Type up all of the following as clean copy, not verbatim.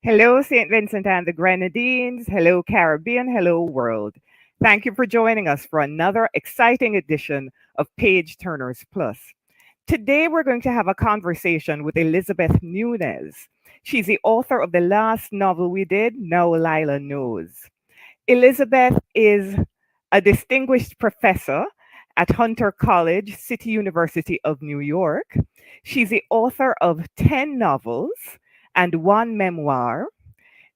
Hello, St. Vincent and the Grenadines. Hello, Caribbean. Hello, world. Thank you for joining us for another exciting edition of Page Turners Plus. Today, we're going to have a conversation with Elizabeth Nunez. She's the author of the last novel we did, Now Lila Knows. Elizabeth is a distinguished professor at Hunter College, City University of New York. She's the author of 10 novels and one memoir.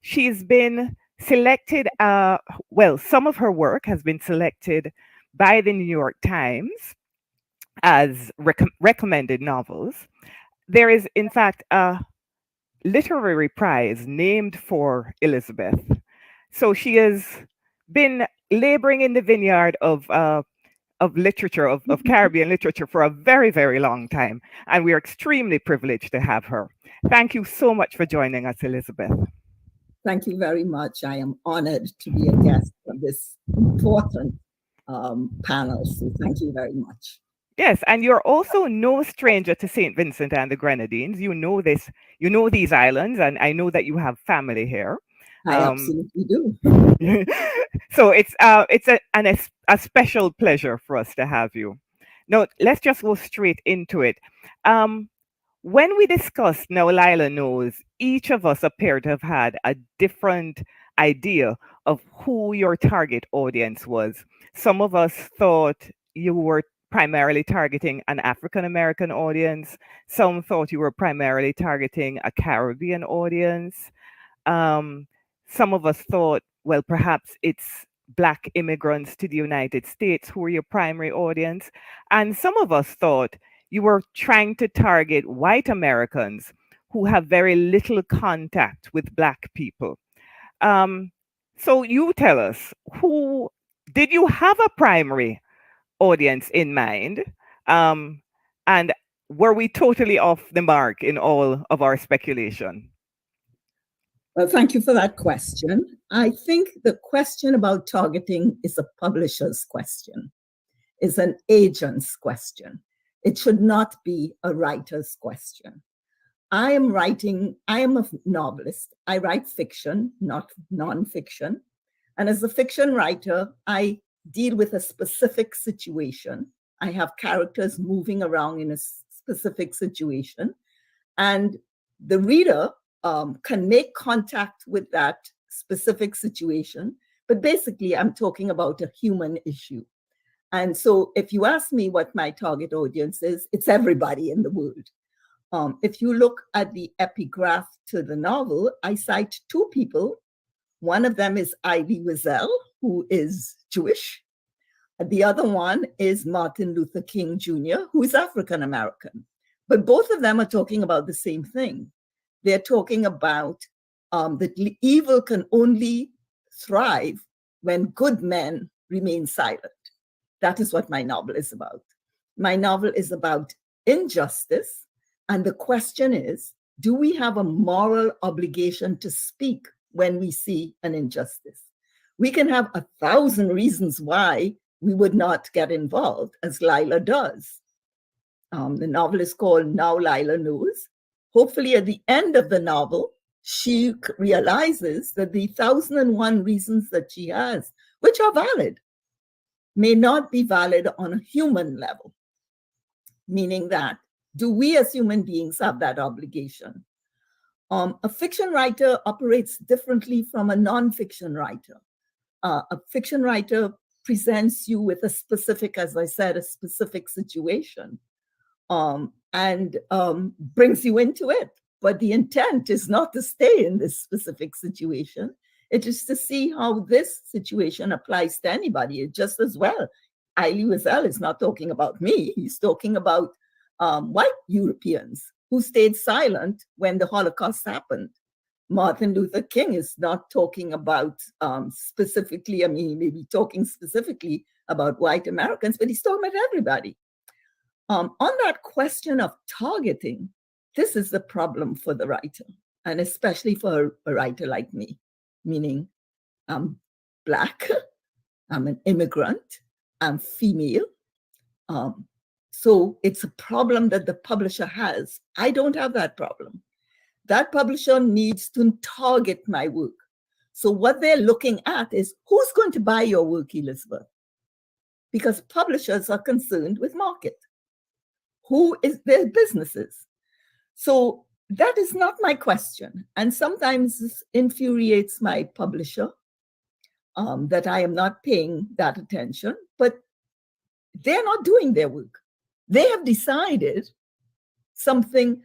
She's been selected, some of her work has been selected by the New York Times as recommended novels. There is, in fact, a literary prize named for Elizabeth. So she has been laboring in the vineyard of literature, of Caribbean literature for a very, very long time. And we are extremely privileged to have her. Thank you so much for joining us, Elizabeth. Thank you very much. I am honored to be a guest on this important panel. So thank you very much. Yes, and you're also no stranger to St. Vincent and the Grenadines. You know this, you know these islands, and I know that you have family here. I absolutely do. So it's a special pleasure for us to have you. Now, let's just go straight into it. When we discussed Now Lila Knows, each of us appeared to have had a different idea of who your target audience was. Some of us thought you were primarily targeting an African American audience. Some thought you were primarily targeting a Caribbean audience. Um, some of us thought, well, perhaps it's Black immigrants to the United States who are your primary audience. And some of us thought you were trying to target white Americans who have very little contact with Black people. Um, so you tell us, who did you have a primary audience in mind? Um, and were we totally off the mark in all of our speculation? Well, thank you for that question. I think the question about targeting is a publisher's question, is an agent's question. It should not be a writer's question. I am a novelist. I write fiction, not nonfiction. And as a fiction writer, I deal with a specific situation. I have characters moving around in a specific situation. And the reader can make contact with that specific situation. But basically, I'm talking about a human issue. And so if you ask me what my target audience is, it's everybody in the world. If you look at the epigraph to the novel, I cite two people. One of them is Elie Wiesel, who is Jewish. The other one is Martin Luther King Jr., who is African American. But both of them are talking about the same thing. They're talking about that evil can only thrive when good men remain silent. That is what my novel is about. My novel is about injustice. And the question is, do we have a moral obligation to speak when we see an injustice? We can have 1,000 reasons why we would not get involved, as Lila does. The novel is called Now Lila Knows. Hopefully at the end of the novel, she realizes that the 1,001 reasons that she has, which are valid, may not be valid on a human level, meaning that, do we as human beings have that obligation? A fiction writer operates differently from a nonfiction writer. A fiction writer presents you with a specific, as I said, a specific situation, and brings you into it. But the intent is not to stay in this specific situation. It is to see how this situation applies to anybody just as well. Elie Wiesel is not talking about me. He's talking about white Europeans who stayed silent when the Holocaust happened. Martin Luther King is not talking about specifically, I mean, he may be talking specifically about white Americans, but he's talking about everybody. On that question of targeting, this is the problem for the writer, and especially for a writer like me, meaning I'm Black, I'm an immigrant, I'm female. So it's a problem that the publisher has. I don't have that problem. that publisher needs to target my work. So what they're looking at is who's going to buy your work, Elizabeth? Because publishers are concerned with market. Who is their businesses? So that is not my question. And sometimes this infuriates my publisher that I am not paying that attention, but they're not doing their work. They have decided something.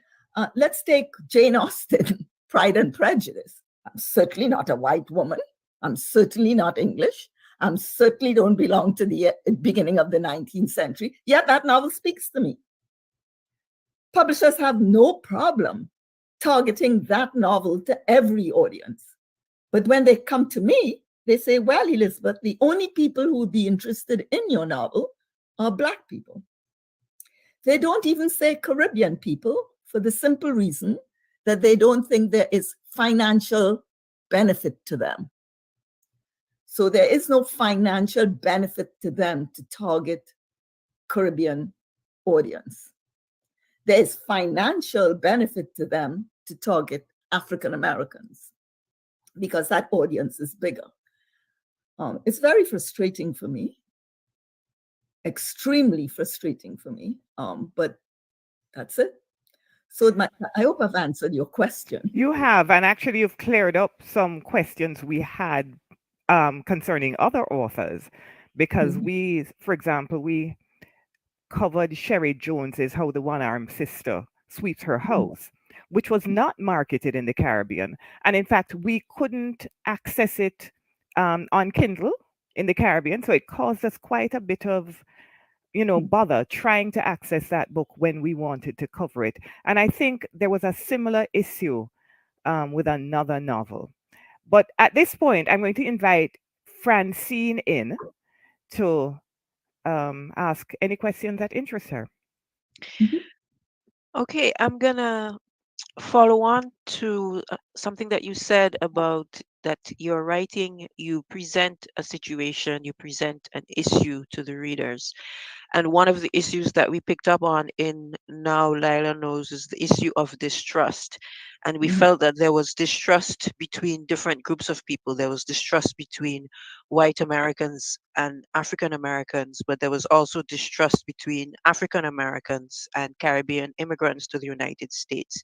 Let's take Jane Austen, Pride and Prejudice. I'm certainly not a white woman. I'm certainly not English. I certainly don't belong to the beginning of the 19th century. Yet that novel speaks to me. Publishers have no problem targeting that novel to every audience. But when they come to me, they say, well, Elizabeth, the only people who would be interested in your novel are Black people. They don't even say Caribbean people for the simple reason that they don't think there is financial benefit to them. So there is no financial benefit to them to target Caribbean audience. There is financial benefit to them to target African Americans because that audience is bigger. It's very frustrating for me, extremely frustrating for me, but that's it. So I hope I've answered your question. You have, and actually, you've cleared up some questions we had concerning other authors, because we, for example, we covered Sherry Jones's How the One-Armed Sister Sweeps Her House, which was not marketed in the Caribbean. And in fact, we couldn't access it on Kindle in the Caribbean. So it caused us quite a bit of, bother trying to access that book when we wanted to cover it. And I think there was a similar issue with another novel. But at this point, I'm going to invite Francine in to ask any questions that interest her. Okay, I'm gonna follow on to something that you said about that you're writing, you present a situation, you present an issue to the readers. And one of the issues that we picked up on in Now Lila Knows is the issue of distrust. And we felt that there was distrust between different groups of people. There was distrust between white Americans and African Americans, but there was also distrust between African Americans and Caribbean immigrants to the United States.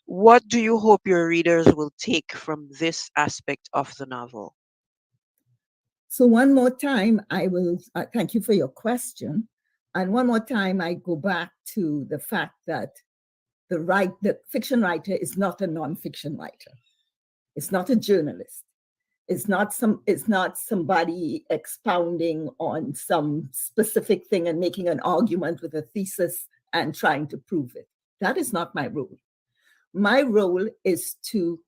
What do you hope your readers will take from this aspect of the novel? So one more time, I will thank you for your question. And one more time, I go back to the fact that the fiction writer is not a nonfiction writer. It's not a journalist. It's not somebody expounding on some specific thing and making an argument with a thesis and trying to prove it. That is not my role. My role is to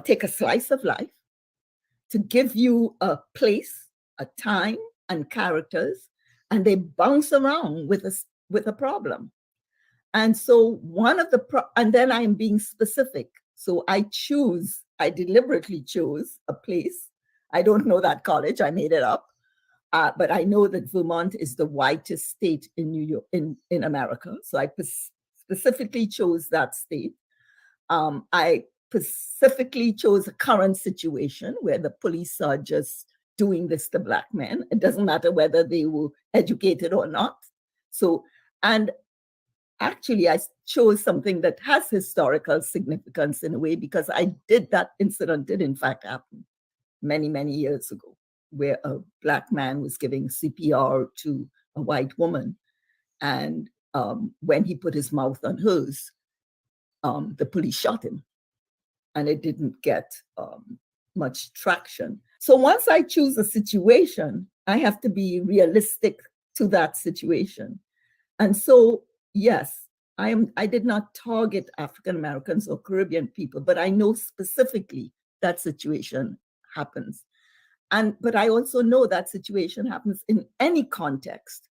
take a slice of life, to give you a place, a time, and characters, and they bounce around with a problem. And so and then I'm being specific. So I deliberately chose a place. I don't know that college, I made it up. But I know that Vermont is the whitest state in New York, in America. So I specifically chose that state. I specifically chose a current situation where the police are just doing this to Black men. It doesn't matter whether they were educated or not. So, and actually, I chose something that has historical significance in a way, because that incident did in fact happen many, many years ago, where a Black man was giving CPR to a white woman. And when he put his mouth on hers, the police shot him. And it didn't get much traction. So once I choose a situation, I have to be realistic to that situation. And so, yes, I did not target African Americans or Caribbean people, but I know specifically that situation happens. But I also know that situation happens in any context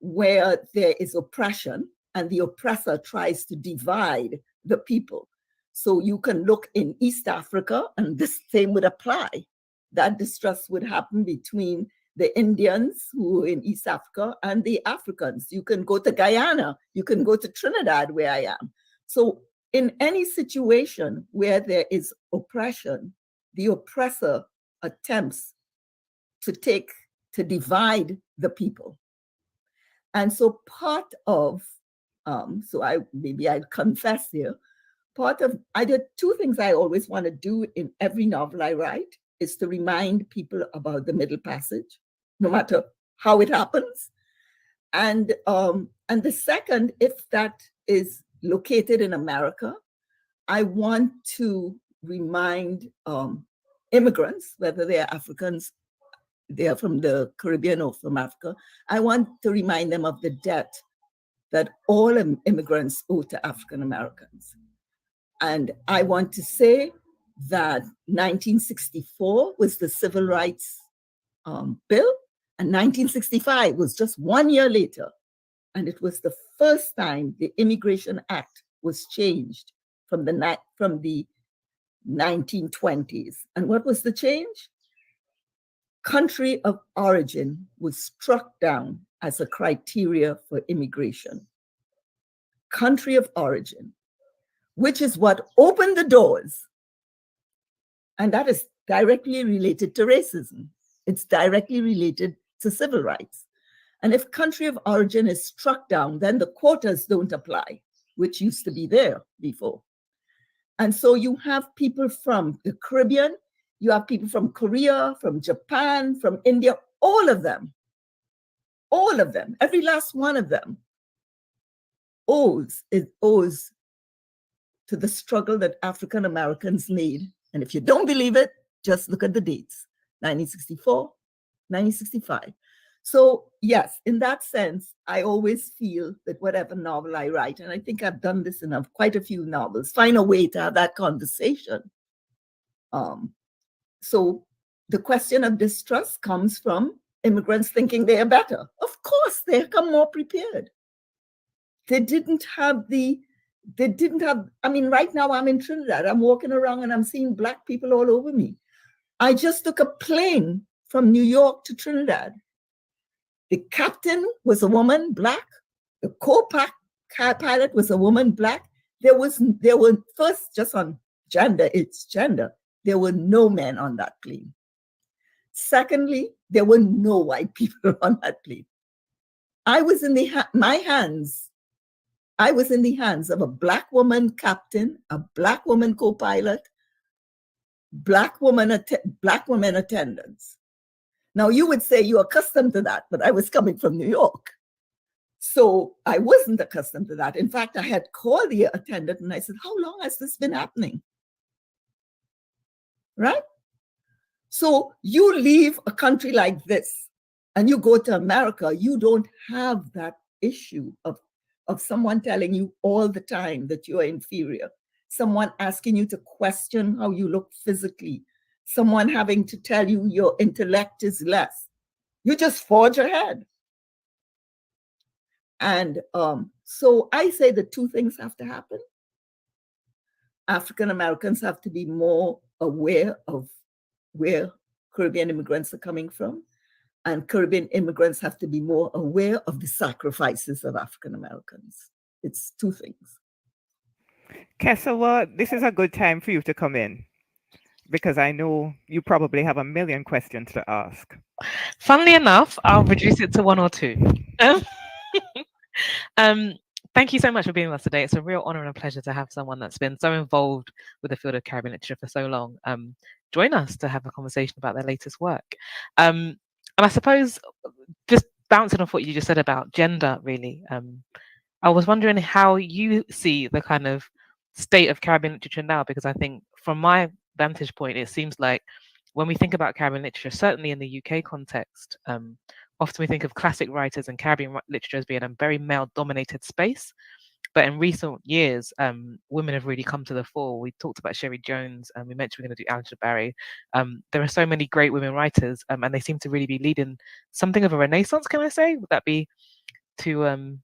where there is oppression and the oppressor tries to divide the people. So you can look in East Africa, and the same would apply. That distrust would happen between the Indians who are in East Africa and the Africans. You can go to Guyana, you can go to Trinidad, where I am. So in any situation where there is oppression, the oppressor attempts to divide the people. And so part of, I'd confess here, I did two things I always want to do in every novel I write is to remind people about the Middle Passage, no matter how it happens. And the second, if that is located in America, I want to remind immigrants, whether they are Africans, they are from the Caribbean or from Africa, I want to remind them of the debt that all immigrants owe to African Americans. And I want to say that 1964 was the Civil Rights Bill, and 1965 was just 1 year later. And it was the first time the Immigration Act was changed from the 1920s. And what was the change? Country of origin was struck down as a criteria for immigration. Country of origin, which is what opened the doors. And that is directly related to racism. It's directly related to civil rights. And if country of origin is struck down, then the quotas don't apply, which used to be there before. And so you have people from the Caribbean, you have people from Korea, from Japan, from India, all of them, every last one of them owes to the struggle that African Americans made. And if you don't believe it, just look at the dates, 1964, 1965. So yes, in that sense, I always feel that whatever novel I write, and I think I've done this in quite a few novels, find a way to have that conversation. So the question of distrust comes from immigrants thinking they are better. Of course, they come more prepared. Right now I'm in Trinidad. I'm walking around and I'm seeing Black people all over me. I just took a plane from New York to Trinidad. The captain was a woman, Black. The co-pilot was a woman, Black. There were first, just on gender, it's gender. There were no men on that plane. Secondly, there were no white people on that plane. I was in the hands of a Black woman captain, a Black woman co-pilot, Black women attendants. Now you would say you're accustomed to that, but I was coming from New York. So I wasn't accustomed to that. In fact, I had called the attendant and I said, how long has this been happening? Right? So you leave a country like this and you go to America, you don't have that issue of someone telling you all the time that you are inferior, someone asking you to question how you look physically, someone having to tell you your intellect is less. You just forge ahead. And so I say the two things have to happen. African Americans have to be more aware of where Caribbean immigrants are coming from, and Caribbean immigrants have to be more aware of the sacrifices of African Americans. It's two things. Kesawa, this is a good time for you to come in because I know you probably have a million questions to ask. Funnily enough, I'll reduce it to one or two. Thank you so much for being with us today. It's a real honor and a pleasure to have someone that's been so involved with the field of Caribbean literature for so long join us to have a conversation about their latest work. And I suppose just bouncing off what you just said about gender, really, I was wondering how you see the kind of state of Caribbean literature now, because I think from my vantage point, it seems like when we think about Caribbean literature, certainly in the UK context, often we think of classic writers and Caribbean literature as being a very male-dominated space. But in recent years, women have really come to the fore. We talked about Sherry Jones, and we mentioned we're going to do Angela Barry. There are so many great women writers, and they seem to really be leading something of a renaissance, can I say? Would that be too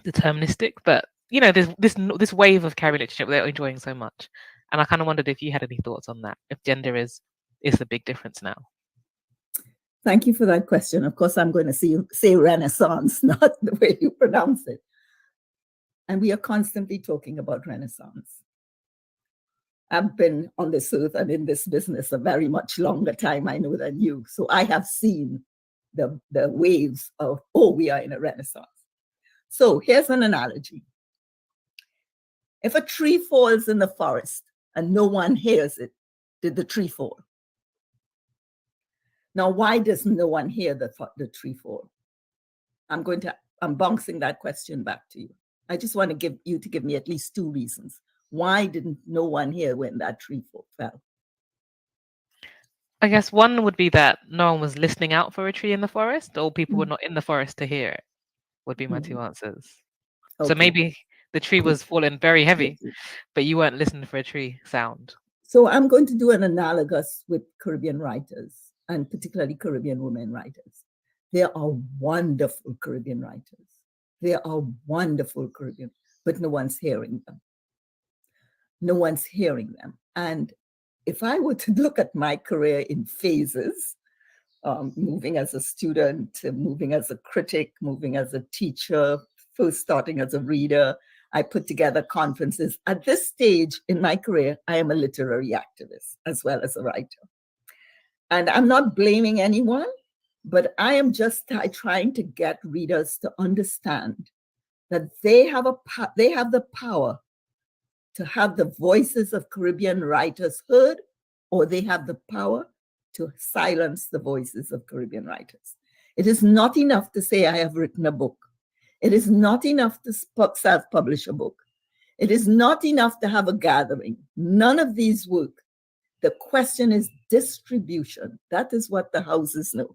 deterministic? But, you know, there's this wave of Caribbean literature that they're enjoying so much. And I kind of wondered if you had any thoughts on that, if gender is the big difference now. Thank you for that question. Of course, I'm going to say Renaissance, not the way you pronounce it. And we are constantly talking about Renaissance. I've been on this earth and in this business a very much longer time, I know, than you. So I have seen the waves of, oh, we are in a Renaissance. So here's an analogy. If a tree falls in the forest and no one hears it, did the tree fall? Now, why does no one hear the tree fall? I'm bouncing that question back to you. I just want to give me at least two reasons. Why didn't no one hear when that tree fell? I guess one would be that no one was listening out for a tree in the forest, or people were not in the forest to hear it, would be my two answers. So Okay. maybe the tree was falling very heavy, but you weren't listening for a tree sound. So I'm going to do an analogous with Caribbean writers, and particularly Caribbean women writers. There are wonderful Caribbean writers. There are wonderful Caribbean, but no one's hearing them. No one's hearing them. And if I were to look at my career in phases, moving as a student, moving as a critic, moving as a teacher, first starting as a reader, I put together conferences. At this stage in my career, I am a literary activist as well as a writer. And I'm not blaming anyone, but I am just trying to get readers to understand that they have the power to have the voices of Caribbean writers heard, or they have the power to silence the voices of Caribbean writers. It is not enough to say, I have written a book. It is not enough to self-publish a book. It is not enough to have a gathering. None of these work. The question is distribution. That is what the houses know.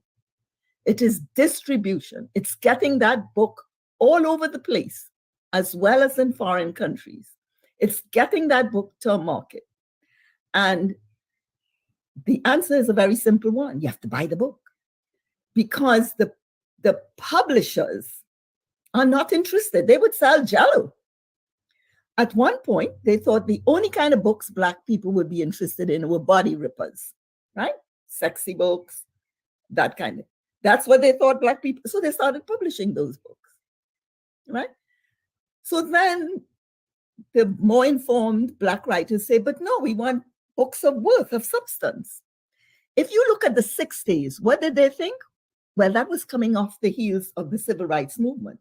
It is distribution. It's getting that book all over the place, as well as in foreign countries. It's getting that book to a market. And the answer is a very simple one. You have to buy the book. Because the publishers are not interested. They would sell Jell-O. At one point, they thought the only kind of books Black people would be interested in were body rippers, right? Sexy books, that kind of. That's what they thought Black people. So they started publishing those books, right? So then the more informed Black writers say, but no, we want books of worth, of substance. If you look at the 60s, what did they think? Well, that was coming off the heels of the civil rights movement.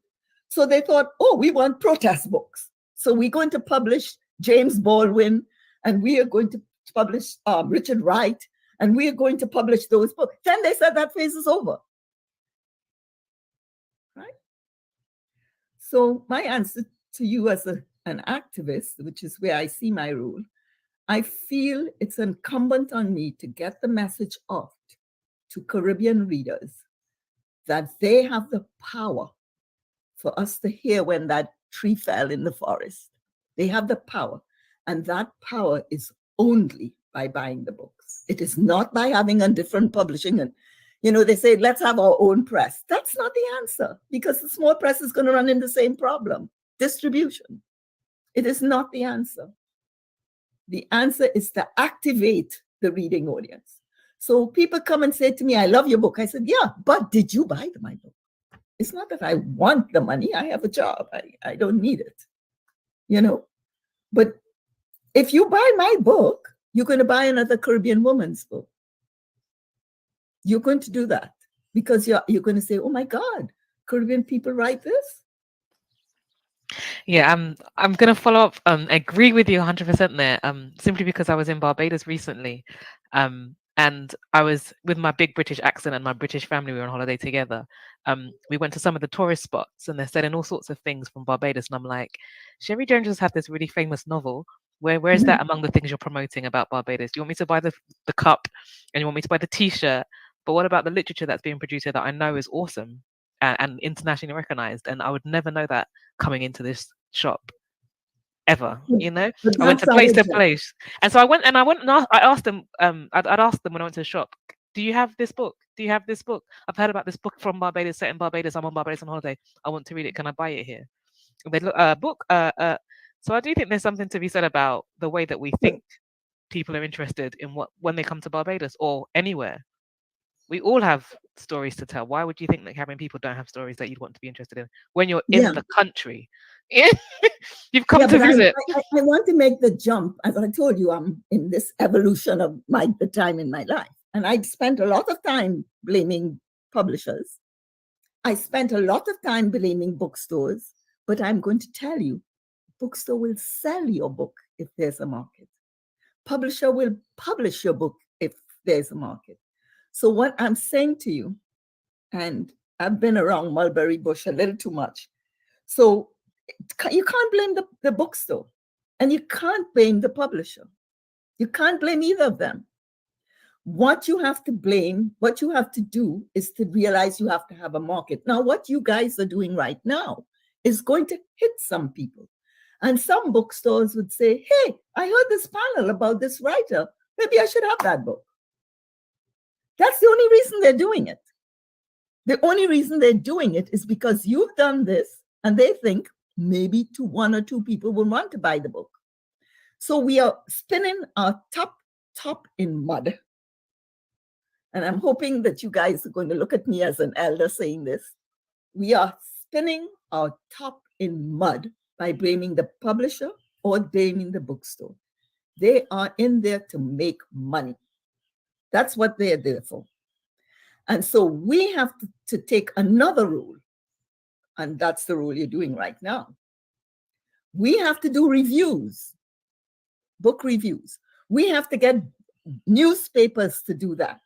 So they thought, oh, we want protest books. So we're going to publish James Baldwin, and we are going to publish Richard Wright, and we are going to publish those books. Then they said that phase is over. Right? So my answer to you as an activist, which is where I see my role, I feel it's incumbent on me to get the message out to Caribbean readers that they have the power for us to hear when that tree fell in the forest. They have the power. And that power is only by buying the books. It is not by having a different publishing. And, they say, let's have our own press. That's not the answer, because the small press is going to run into the same problem, distribution. It is not the answer. The answer is to activate the reading audience. So people come and say to me, I love your book. I said, yeah, but did you buy my book? It's not that I want the money. I have a job. I don't need it, But if you buy my book, you're going to buy another Caribbean woman's book. You're going to do that because you're going to say, oh my God, Caribbean people write this? Yeah, I'm gonna follow up. Agree with you 100% there. Simply because I was in Barbados recently, and I was with my big British accent and my British family. We were on holiday together. We went to some of the tourist spots, and they're selling all sorts of things from Barbados. And I'm like, Sherry Jones just had this really famous novel. Where is that among the things you're promoting about Barbados? Do you want me to buy the cup, and you want me to buy the T-shirt? But what about the literature that's being produced here that I know is awesome and internationally recognized? And I would never know that coming into this shop ever. I went to place, and so I went and I asked them. I'd asked them when I went to the shop, do you have this book? Do you have this book? I've heard about this book from Barbados, set in Barbados. I'm on Barbados on holiday. I want to read it. Can I buy it here? And they look book. So I do think there's something to be said about the way that we think people are interested in when they come to Barbados or anywhere. We all have stories to tell. Why would you think that Caribbean people don't have stories that you'd want to be interested in when you're Yeah. in the country? You've come Yeah, to but visit. I want to make the jump. As I told you, I'm in this evolution of the time in my life. And I spent a lot of time blaming publishers. I spent a lot of time blaming bookstores. But I'm going to tell you, bookstore will sell your book if there's a market. Publisher will publish your book if there's a market. So what I'm saying to you, and I've been around Mulberry Bush a little too much. So you can't blame the bookstore and you can't blame the publisher. You can't blame either of them. What you have to blame, what you have to do is to realize you have to have a market. Now, what you guys are doing right now is going to hit some people. And some bookstores would say, hey, I heard this panel about this writer. Maybe I should have that book. That's the only reason they're doing it. The only reason they're doing it is because you've done this and they think maybe one or two people will want to buy the book. So we are spinning our top in mud. And I'm hoping that you guys are going to look at me as an elder saying this. We are spinning our top in mud by blaming the publisher or blaming the bookstore. They are in there to make money. That's what they're there for. And so we have to take another rule. And that's the rule you're doing right now. We have to do reviews, book reviews. We have to get newspapers to do that.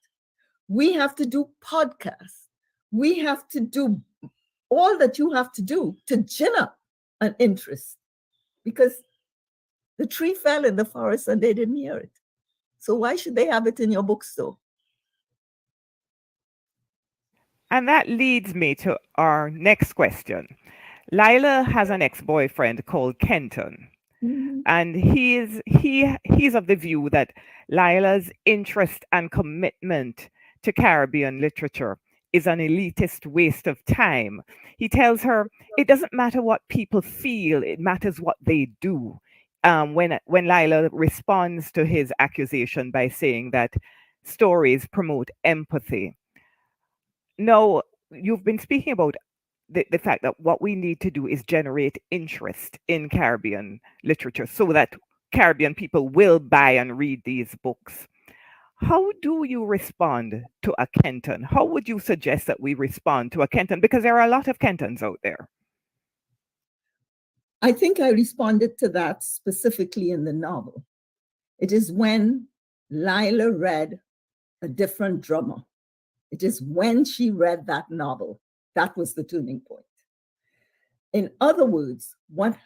We have to do podcasts. We have to do all that you have to do to gin up an interest, because the tree fell in the forest and they didn't hear it. So why should they have it in your bookstore? And that leads me to our next question. Lila has an ex-boyfriend called Kenton. Mhm. And he's of the view that Lila's interest and commitment to Caribbean literature is an elitist waste of time. He tells her it doesn't matter what people feel, it matters what they do. When Lila responds to his accusation by saying that stories promote empathy. No, you've been speaking about the fact that what we need to do is generate interest in Caribbean literature so that Caribbean people will buy and read these books. How do you respond to a Kenton? How would you suggest that we respond to a Kenton? Because there are a lot of Kentons out there. I think I responded to that specifically in the novel. It is when Lila read A Different Drummer. It is when she read that novel. That was the turning point. In other words, what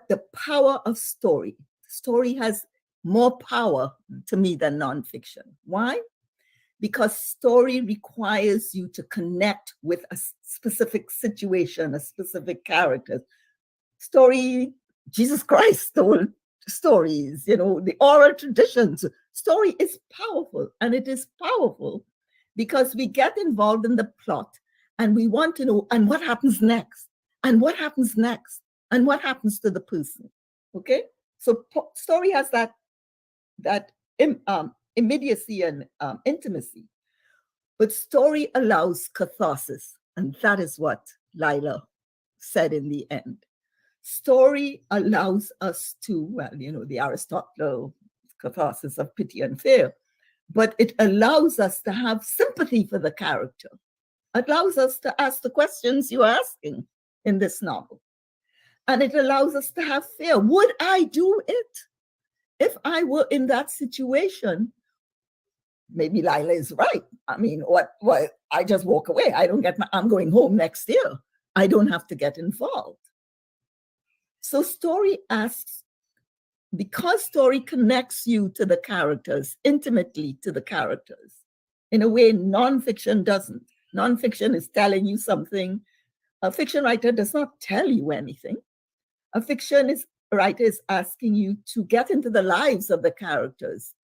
the power of story. Story has more power to me than nonfiction. Why? Because story requires you to connect with a specific situation, a specific character. Story, Jesus Christ told stories, the oral traditions. Story is powerful, and it is powerful because we get involved in the plot and we want to know, and what happens next? And what happens next? And what happens to the person? Okay? So story has that immediacy and intimacy. But story allows catharsis. And that is what Lila said in the end. Story allows us to, the Aristotle catharsis of pity and fear, but it allows us to have sympathy for the character. It allows us to ask the questions you're asking in this novel. And it allows us to have fear. Would I do it? If I were in that situation, maybe Lila is right. I mean, what I just walk away. I'm going home next year. I don't have to get involved. So story asks, because story connects you to the characters, intimately to the characters, in a way nonfiction doesn't. Nonfiction is telling you something. A fiction writer does not tell you anything. A fiction writer is asking you to get into the lives of the characters,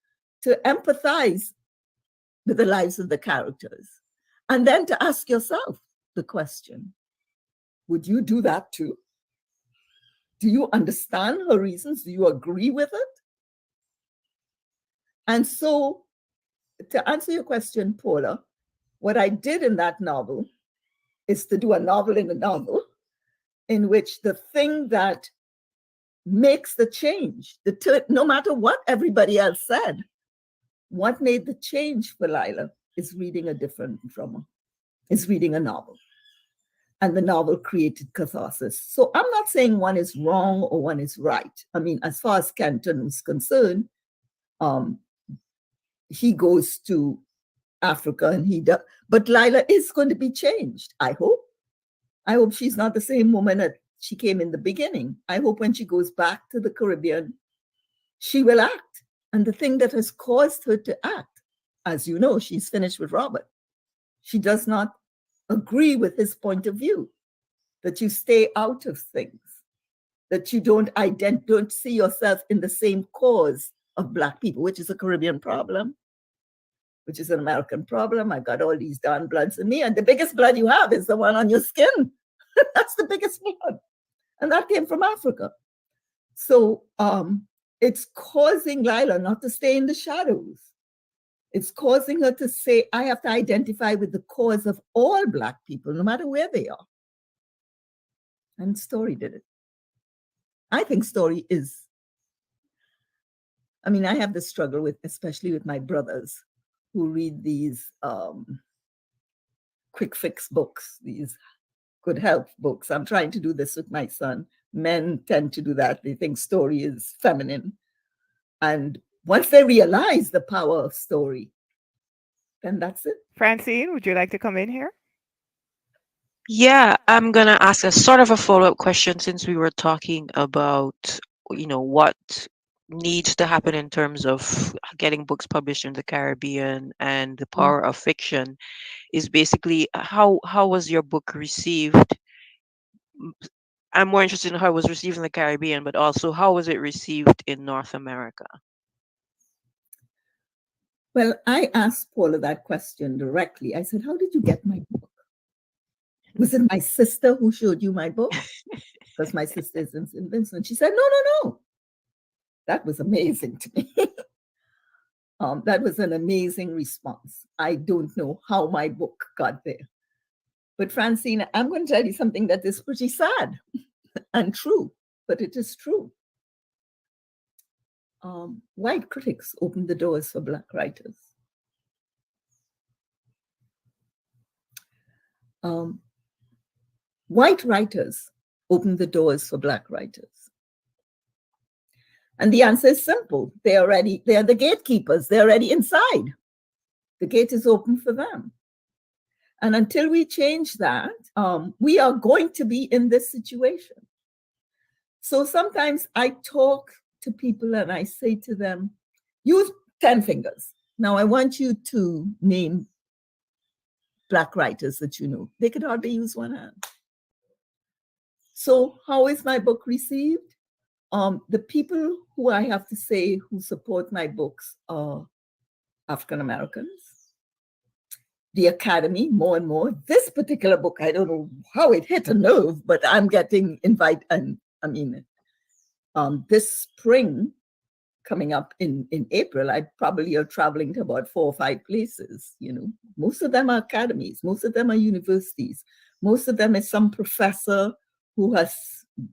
to empathize with the lives of the characters, and then to ask yourself the question, would you do that too? Do you understand her reasons? Do you agree with it? And so, to answer your question, Paula, what I did in that novel is to do a novel in a novel in which the thing that makes the change, no matter what everybody else said, what made the change for Lila is reading a different drama, is reading a novel. And the novel created catharsis. So I'm not saying one is wrong or one is right. I mean, as far as Kenton was concerned, he goes to Africa and he does. But Lila is going to be changed, I hope. I hope she's not the same woman that she came in the beginning. I hope when she goes back to the Caribbean, she will act. And the thing that has caused her to act, as you know, she's finished with Robert. She does not agree with his point of view, that you stay out of things, that you don't see yourself in the same cause of Black people, which is a Caribbean problem, which is an American problem. I got all these darn bloods in me, and the biggest blood you have is the one on your skin. That's the biggest blood. And that came from Africa. So it's causing Lila not to stay in the shadows. It's causing her to say, I have to identify with the cause of all Black people, no matter where they are. And Story did it. I think Story is, I mean, I have this struggle with, especially with my brothers who read these quick fix books, these good health books. I'm trying to do this with my son. Men tend to do that. They think Story is feminine. And once they realize the power of Story, then that's it. Francine, would you like to come in here? Yeah, I'm gonna ask a sort of a follow-up question since we were talking about, what needs to happen in terms of getting books published in the Caribbean and the power of fiction. Is basically how was your book received? I'm more interested in how it was received in the Caribbean, but also how was it received in North America? Well, I asked Paula that question directly. I said, how did you get my book? Was it my sister who showed you my book? Because my sister is in St. Vincent. She said, no. That was amazing to me. That was an amazing response. I don't know how my book got there. But Francine, I'm going to tell you something that is pretty sad and true, but it is true. White critics opened the doors for Black writers. White writers opened the doors for Black writers. And the answer is simple. They are the gatekeepers. They're already inside. The gate is open for them. And until we change that, we are going to be in this situation. So sometimes I talk to people and I say to them, use 10 fingers. Now I want you to name Black writers that you know. They could hardly use one hand. So how is my book received? The people who I have to say who support my books are African Americans. The Academy, more and more. This particular book, I don't know how it hit a nerve, but I'm getting invited. And I mean, this spring, coming up in April, I probably are traveling to about 4 or 5 places. Most of them are academies, most of them are universities, most of them is some professor who has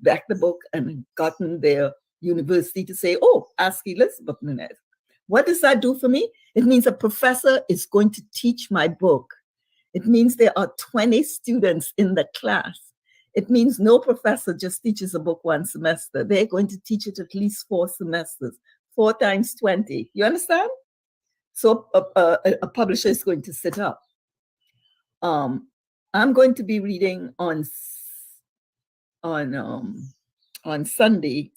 backed the book and gotten their university to say, oh, ask Elizabeth Nunez. What does that do for me? It means a professor is going to teach my book. It means there are 20 students in the class. It means no professor just teaches a book one semester. They're going to teach it at least 4 semesters, 4 times 20. You understand? So a publisher is going to sit up. I'm going to be reading on Saturday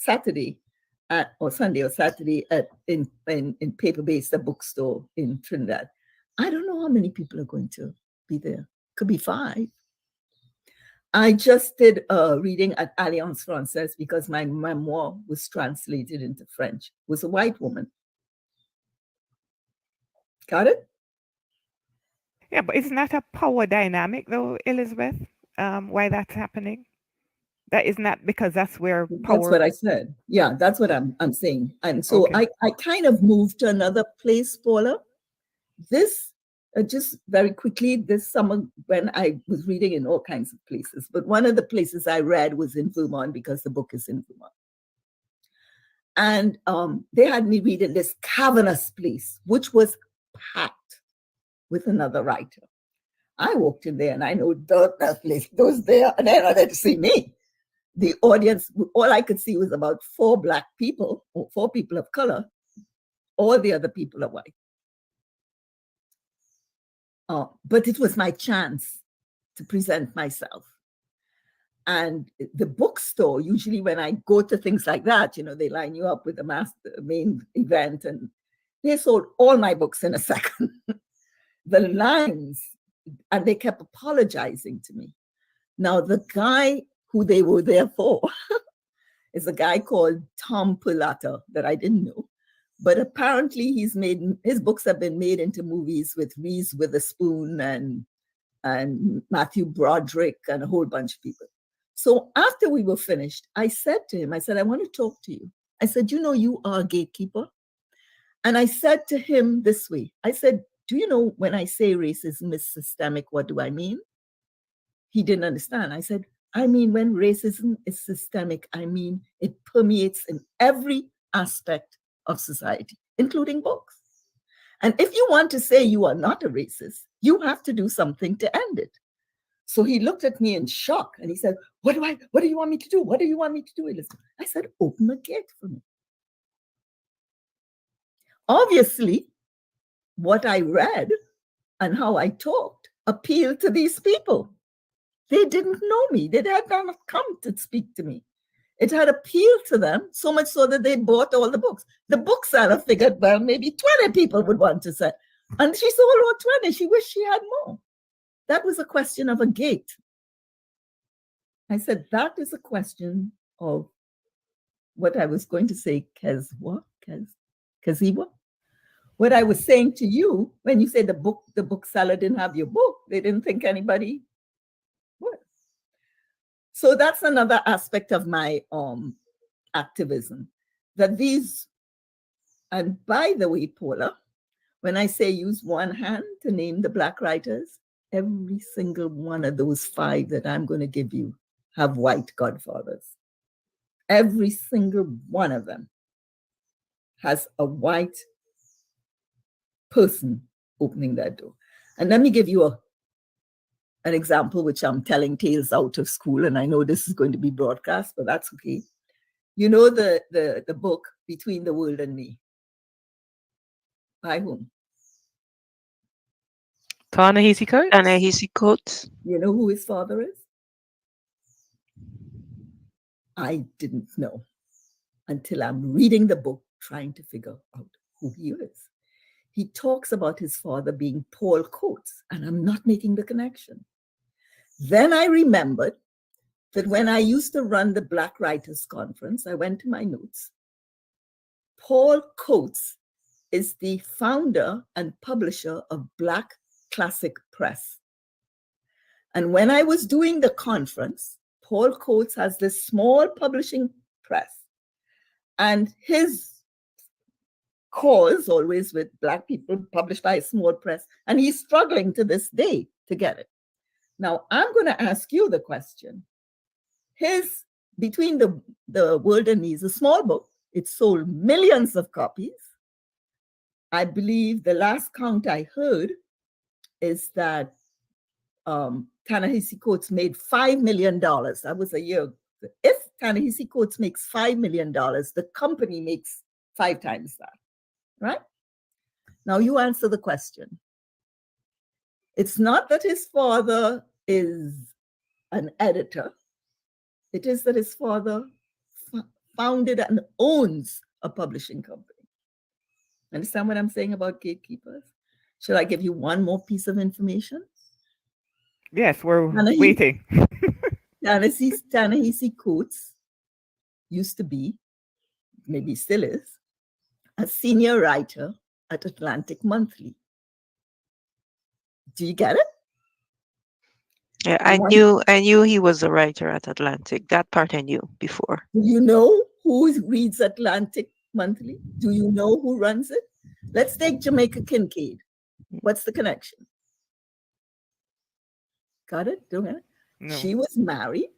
in Paper-Based, a bookstore in Trinidad. I don't know how many people are going to be there. Could be 5. I just did a reading at Alliance Française because my memoir was translated into French. It was a white woman. Got it? Yeah, but isn't that a power dynamic though, Elizabeth? Why that's happening? That isn't that because that's where power. That's what I said. Yeah, that's what I'm saying. And so okay. I kind of moved to another place, Paula. This Just very quickly, this summer when I was reading in all kinds of places, but one of the places I read was in Vermont because the book is in Vermont. And they had me read in this cavernous place, which was packed with another writer. I walked in there and I know that place was there, and they're not there to see me. The audience, all I could see was about 4 Black people or 4 people of color. All the other people are white. But it was my chance to present myself. And the bookstore, usually when I go to things like that, they line you up with the main event, and they sold all my books in a second. The lines, and they kept apologizing to me. Now, the guy who they were there for is a guy called Tom Pulata that I didn't know. But apparently his books have been made into movies with Reese Witherspoon and Matthew Broderick and a whole bunch of people. So after we were finished, I said to him, I want to talk to you. I said, you are a gatekeeper. And I said to him this way, I said, do you know when I say racism is systemic, what do I mean? He didn't understand. I said, I mean, when racism is systemic, I mean, it permeates in every aspect of society, including books. And if you want to say you are not a racist, you have to do something to end it. So he looked at me in shock and he said, what do you want me to do? What do you want me to do, Elizabeth? I said, open the gate for me. Obviously, what I read and how I talked appealed to these people. They didn't know me. They had not come to speak to me. It had appealed to them, so much so that they bought all the books. The bookseller figured, well, maybe 20 people would want to sell. And she sold all 20. She wished she had more. That was a question of a gate. I said, that is a question of what I was going to say, Keziwa. What I was saying to you, when you said the bookseller didn't have your book, they didn't think anybody would. So that's another aspect of my activism. And by the way, Paula, when I say use one hand to name the Black writers, every single one of those 5 that I'm going to give you have white godfathers. Every single one of them has a white person opening that door. And let me give you an example, which I'm telling tales out of school, and I know this is going to be broadcast, but that's okay. You know the book Between the World and Me? By whom? Ta-Nehisi Coates? Ta-Nehisi Coates. You know who his father is? I didn't know until I'm reading the book, trying to figure out who he is. He talks about his father being Paul Coates, and I'm not making the connection. Then I remembered that when I used to run the Black Writers Conference, I went to my notes. Paul Coates is the founder and publisher of Black Classic Press. And when I was doing the conference, Paul Coates has this small publishing press. And his cause, always with Black people, published by a small press, and he's struggling to this day to get it. Now, I'm going to ask you the question. His Between the World and Me is a small book. It sold millions of copies. I believe the last count I heard is that Ta-Nehisi Coates made $5 million. That was a year. If Ta-Nehisi Coates makes $5 million, the company makes 5 times that, right? Now you answer the question. It's not that his father is an editor. It is that his father founded and owns a publishing company. Understand what I'm saying about gatekeepers? Shall I give you one more piece of information? Yes, we're waiting. Ta-Nehisi Coates used to be, maybe still is, a senior writer at Atlantic Monthly. Do you get it? Yeah, I knew he was a writer at Atlantic. That part I knew before. Do you know who reads Atlantic Monthly? Do you know who runs it? Let's take Jamaica Kincaid. What's the connection? Got it? Don't get it? No. She was married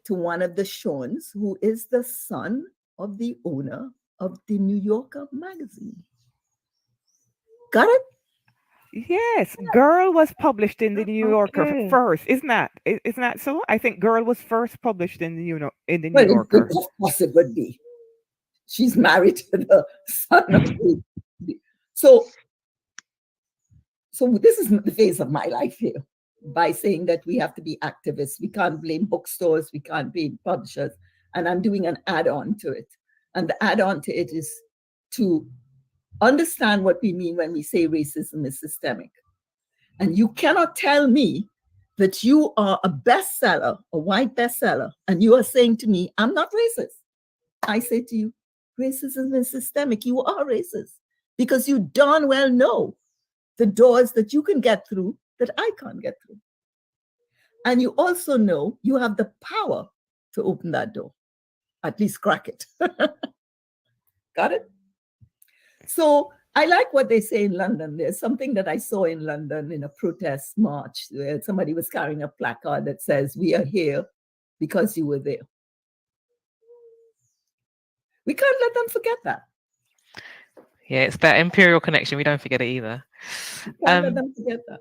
to one of the Shawns, who is the son of the owner of the New Yorker magazine. Got it? Yes, Girl was published in the New Yorker Okay. first, isn't that so? I think Girl was first published in the in the New Well, Yorker. of course it would be. She's married to the son of the. So this is the phase of my life here. By saying that we have to be activists, we can't blame bookstores, we can't blame publishers, and I'm doing an add-on to it. And the add-on to it is to understand what we mean when we say racism is systemic. And you cannot tell me that you are a bestseller, a white bestseller, and you are saying to me, I'm not racist. I say to you, racism is systemic. You are racist because you darn well know the doors that you can get through that I can't get through. And you also know you have the power to open that door, at least crack it. Got it? So I like what they say in London. There's something that I saw in London in a protest march where somebody was carrying a placard that says, we are here because you were there. We can't let them forget that. Yeah, it's that imperial connection. We don't forget it either. We can't let them forget that.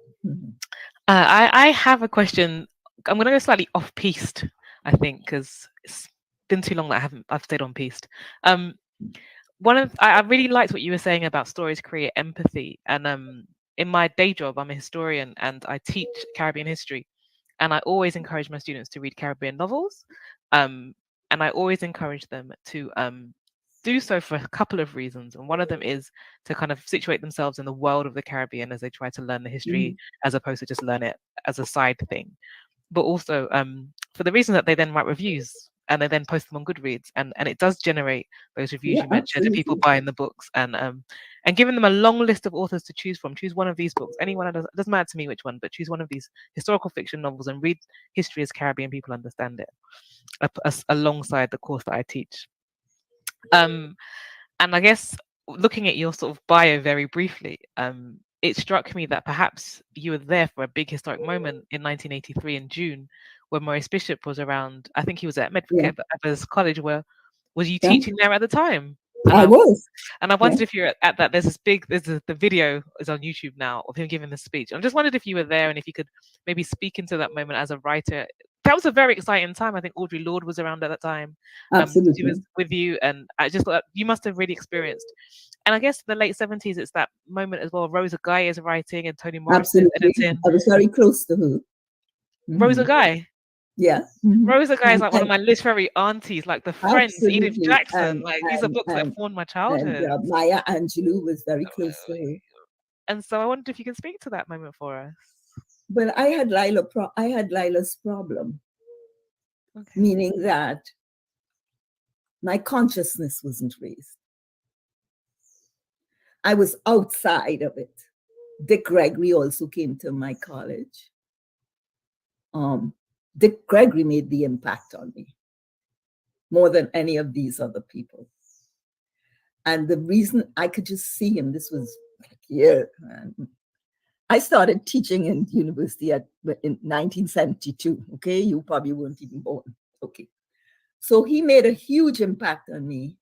I have a question. I'm going to go slightly off piste, I think, because it's been too long that I've stayed on piste. I really liked what you were saying about stories create empathy, and in my day job, I'm a historian and I teach Caribbean history, and I always encourage my students to read Caribbean novels, and I always encourage them to do so for a couple of reasons, and one of them is to kind of situate themselves in the world of the Caribbean as they try to learn the history, as opposed to just learn it as a side thing, but also for the reason that they then write reviews and they then post them on Goodreads, and it does generate those reviews you mentioned, and people buying the books, and giving them a long list of authors to choose from. Choose one of these books, anyone. It doesn't matter to me which one, but choose one of these historical fiction novels and read history as Caribbean people understand it, alongside the course that I teach. And I guess looking at your sort of bio very briefly, it struck me that perhaps you were there for a big historic moment in 1983 in June, when Maurice Bishop was around. I think he was at Medford Evers College. Where was you teaching there at the time? I was. And I wondered if you're at that. The video is on YouTube now of him giving the speech. I just wondered if you were there and if you could maybe speak into that moment as a writer. That was a very exciting time. I think Audre Lorde was around at that time. Absolutely. She was with you, and I just thought you must have really experienced. And I guess the late 70s, it's that moment as well. Rosa Guy is writing and Toni Morris is editing. I was very close to her. Rosa Guy. Yeah. Rosa Guy is like one of my literary aunties, like The Friends, Edith Jackson. These are books that formed my childhood. And, Maya Angelou was very close to her. And so I wondered if you can speak to that moment for us. Well, I had Lila's problem, meaning that my consciousness wasn't raised. I was outside of it. Dick Gregory also came to my college. Dick Gregory made the impact on me more than any of these other people. And the reason I could just see him, this was I started teaching in university in 1972. Okay, you probably weren't even born. Okay, so he made a huge impact on me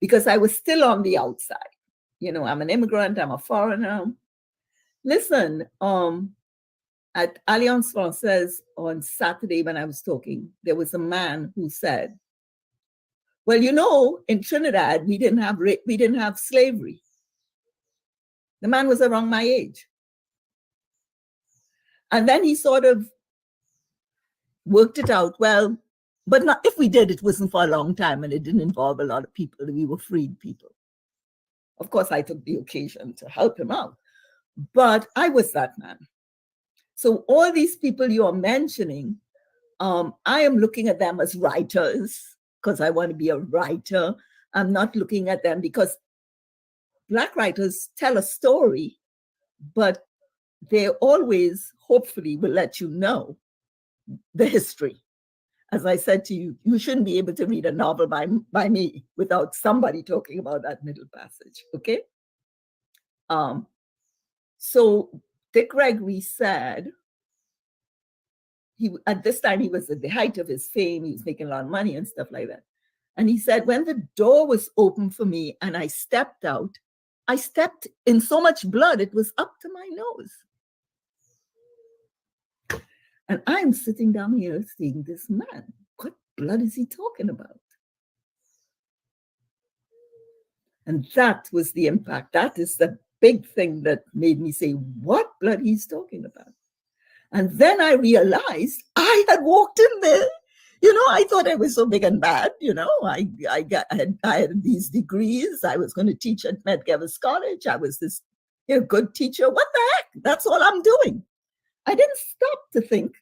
because I was still on the outside. You know, I'm an immigrant, I'm a foreigner. Listen, at Alliance Française on Saturday when I was talking, there was a man who said, well, you know, in Trinidad, we didn't have slavery. The man was around my age. And then he sort of worked it out. Well, but not if we did, it wasn't for a long time and it didn't involve a lot of people. We were freed people. Of course, I took the occasion to help him out. But I was that man. So all these people you are mentioning, I am looking at them as writers because I want to be a writer. I'm not looking at them because Black writers tell a story, but they always, hopefully, will let you know the history. As I said to you, you shouldn't be able to read a novel by me without somebody talking about that middle passage, okay? So Dick Gregory said, at this time, he was at the height of his fame. He was making a lot of money and stuff like that. And he said, when the door was open for me and I stepped out, I stepped in so much blood, it was up to my nose. And I'm sitting down here seeing this man. What blood is he talking about? And that was the impact. That is the big thing that made me say, what blood he's talking about? And then I realized I had walked in there. I thought I was so big and bad. I had these degrees. I was going to teach at Medgavis College. I was this good teacher. What the heck? That's all I'm doing. I didn't stop to think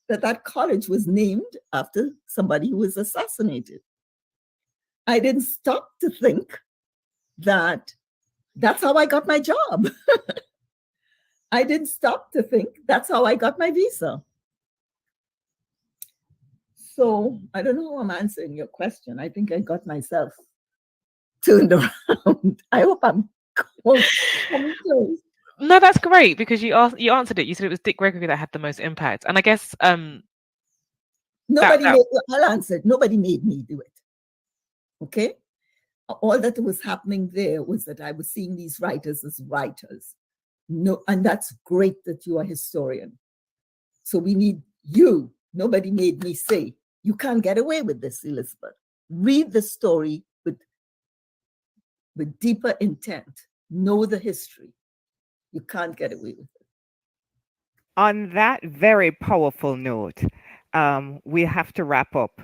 that college was named after somebody who was assassinated. I didn't stop to think that that's how I got my job. I didn't stop to think that's how I got my visa. So I don't know how I'm answering your question. I think I got myself turned around. I hope I'm coming close. No, that's great, because you answered it. You said it was Dick Gregory that had the most impact, and I guess I'll answer it. Nobody made me do it. Okay, all that was happening there was that I was seeing these writers as writers. No, and that's great that you are a historian. So we need you. Nobody made me say, you can't get away with this, Elizabeth. Read the story with deeper intent. Know the history. You can't get away with it. On that very powerful note, we have to wrap up.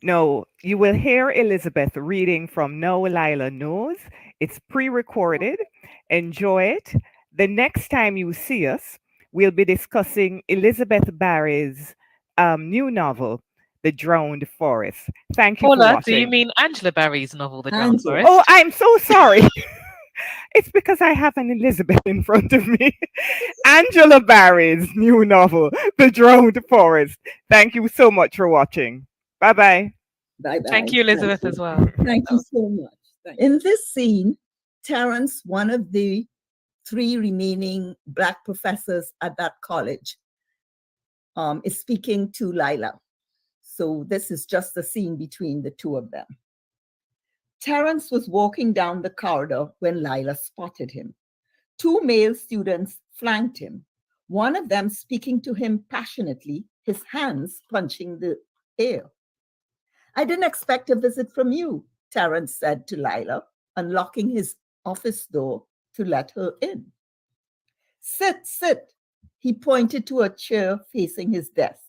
Now, you will hear Elizabeth reading from Now Lila Knows. It's pre-recorded. Enjoy it. The next time you see us, we'll be discussing Elizabeth Barry's new novel, The Drowned Forest. Thank you for Paula, watching. do you mean Angela Barry's novel, The Drowned Angela. Forest? Oh, I'm so sorry. It's because I have an Elizabeth in front of me. Angela Barry's new novel, The Drowned Forest. Thank you so much for watching. Bye-bye. Bye-bye. Thank you, Elizabeth, as well. Thank you so much. In this scene, Terence, one of the 3 remaining Black professors at that college, is speaking to Lila. So this is just a scene between the 2 of them. Terence was walking down the corridor when Lila spotted him. 2 male students flanked him, one of them speaking to him passionately, his hands punching the air. I didn't expect a visit from you, Terence said to Lila, unlocking his office door to let her in. Sit, sit. He pointed to a chair facing his desk.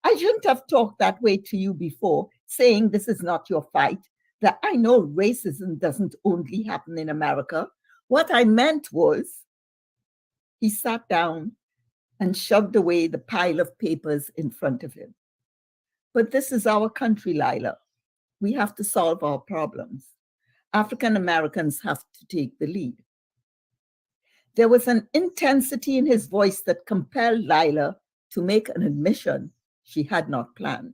I shouldn't have talked that way to you before, saying this is not your fight, that I know racism doesn't only happen in America. What I meant was, he sat down and shoved away the pile of papers in front of him. But this is our country, Lila. We have to solve our problems. African Americans have to take the lead. There was an intensity in his voice that compelled Lila to make an admission she had not planned.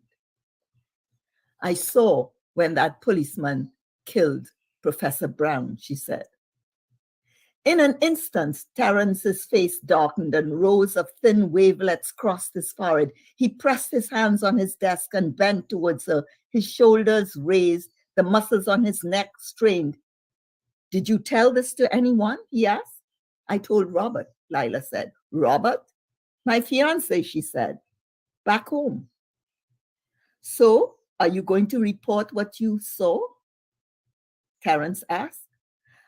I saw when that policeman killed Professor Brown, she said. In an instant, Terence's face darkened and rows of thin wavelets crossed his forehead. He pressed his hands on his desk and bent towards her, his shoulders raised, the muscles on his neck strained. Did you tell this to anyone? He asked. I told Robert, Lila said. Robert? My fiance, she said. Back home. So, are you going to report what you saw? Terence asked.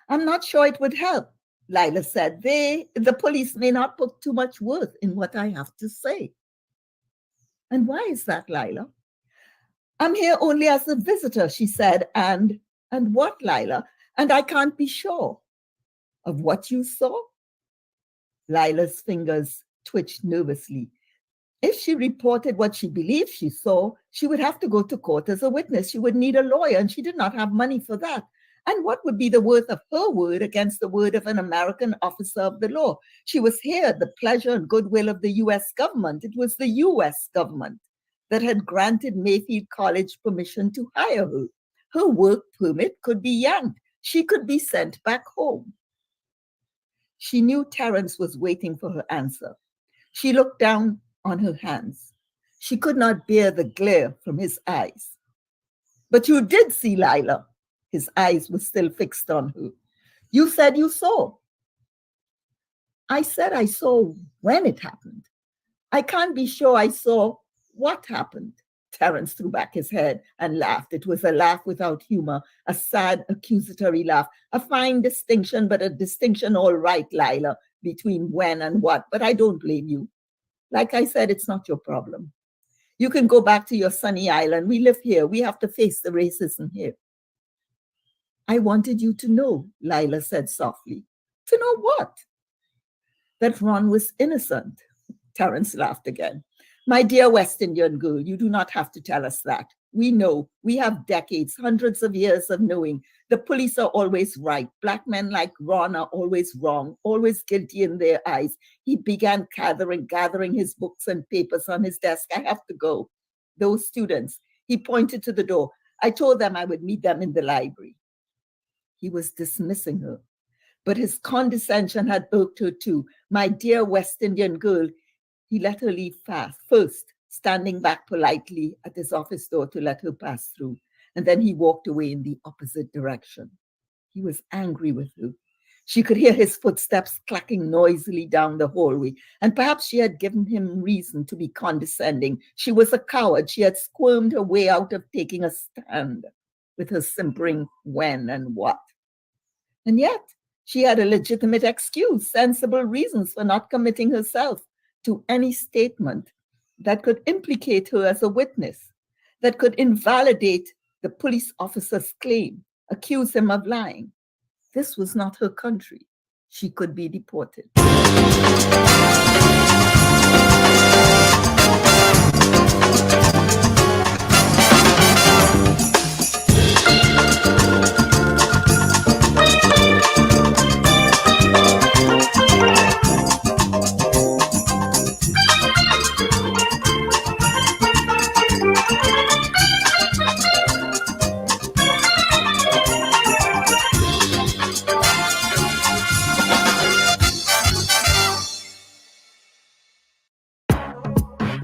I'm not sure it would help, Lila said. The police may not put too much worth in what I have to say. And why is that, Lila? I'm here only as a visitor, she said. And what, Lila? And I can't be sure of what you saw. Lila's fingers twitched nervously. If she reported what she believed she saw, she would have to go to court as a witness. She would need a lawyer, and she did not have money for that. And what would be the worth of her word against the word of an American officer of the law? She was here at the pleasure and goodwill of the U.S. government. It was the U.S. government that had granted Mayfield College permission to hire her. Her work permit could be yanked. She could be sent back home. She knew Terence was waiting for her answer. She looked down on her hands. She could not bear the glare from his eyes. But you did see Lila. His eyes were still fixed on her. You said you saw. I said I saw when it happened. I can't be sure I saw what happened. Terence threw back his head and laughed. It was a laugh without humor, a sad, accusatory laugh, a fine distinction, but a distinction all right, Lila, between when and what. But I don't blame you. Like I said, it's not your problem. You can go back to your sunny island. We live here. We have to face the racism here. I wanted you to know, Lila said softly. To know what? That Ron was innocent. Terence laughed again. My dear West Indian girl, you do not have to tell us that. We know. We have decades, hundreds of years of knowing. The police are always right. Black men like Ron are always wrong, always guilty in their eyes. He began gathering his books and papers on his desk. I have to go. Those students, he pointed to the door. I told them I would meet them in the library. He was dismissing her, but his condescension had irked her too. My dear West Indian girl, he let her leave fast, first standing back politely at his office door to let her pass through, and then he walked away in the opposite direction. He was angry with her. She could hear his footsteps clacking noisily down the hallway, and perhaps she had given him reason to be condescending. She was a coward. She had squirmed her way out of taking a stand with her simpering when and what. And yet, she had a legitimate excuse, sensible reasons for not committing herself to any statement that could implicate her as a witness, that could invalidate the police officer's claim, accuse him of lying. This was not her country. She could be deported.